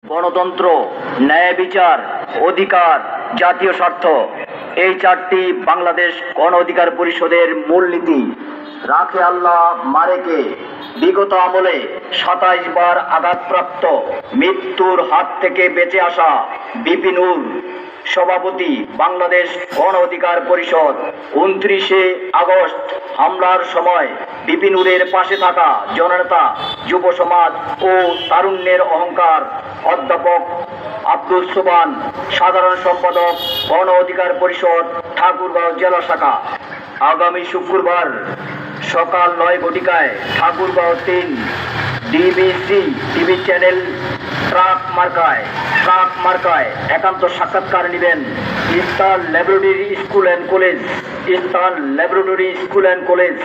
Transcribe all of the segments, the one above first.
গণতন্ত্র, ন্যায় বিচার, অধিকার, জাতীয় স্বার্থ, এই চারটি বাংলাদেশ গণ অধিকার পরিষদের মূলনীতি। রাখে আল্লাহ মারেকে বিগত আমলে ২৭ বার আঘাতপ্রাপ্ত, মৃত্যুর হাত থেকে বেঁচে আসা বিপিনুর, সভাপতি বাংলাদেশ গণ অধিকার পরিষদ। ২৯শে আগস্ট হামলার সময় বিপিনুরের পাশে থাকা জননেতা, যুব সমাজ ও তারুণ্যের অহংকার অধ্যাপক আব্দুল সোবহান, সাধারণ সম্পাদক গণ অধিকার পরিষদ ঠাকুরগাঁও জেলা শাখা। আগামী শুক্রবার সকাল ৯ ঘটিকায় Thakurgaon ৩ DBC TV channel truck মার্কায় একান্ত সাক্ষাৎকার নেবেন Eastern laboratory school and college.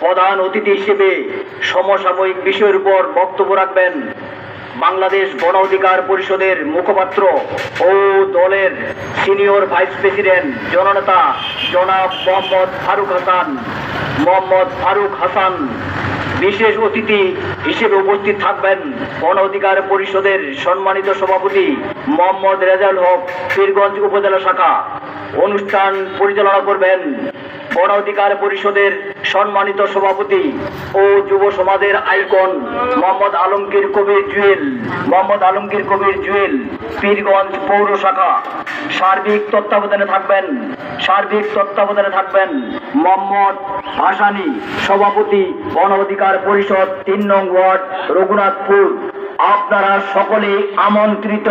প্রধান অতিথি হিসেবে সমসাময়িক বিষয়ের উপর বক্তব্য রাখবেন বাংলাদেশ গণ অধিকার পরিষদের মুখপাত্র ও দলের সিনিয়র ভাইস প্রেসিডেন্ট জননেতা জনাব মোহাম্মদ ফারুক হাসান। বিশেষ অতিথি হিসেবে উপস্থিত থাকবেন গণ অধিকার পরিষদের সম্মানিত সভাপতি মোহাম্মদ রেজাউল হক, পীরগঞ্জ উপজেলা শাখা। অনুষ্ঠান পরিচালনা করবেন গণ অধিকার পরিষদের সম্মানিত সভাপতি ও যুব সমাজের আইকন মোহাম্মদ আলমগীর কবির জুয়েল, পীরগঞ্জ পৌর শাখা। সার্বিক তত্ত্বাবধানে থাকবেন মোহাম্মদ ভাসানী, সভাপতি গণ অধিকার পরিষদ ৩ নং ওয়ার্ড, রঘুনাথপুর। আপনারা সকলে আমন্ত্রিত।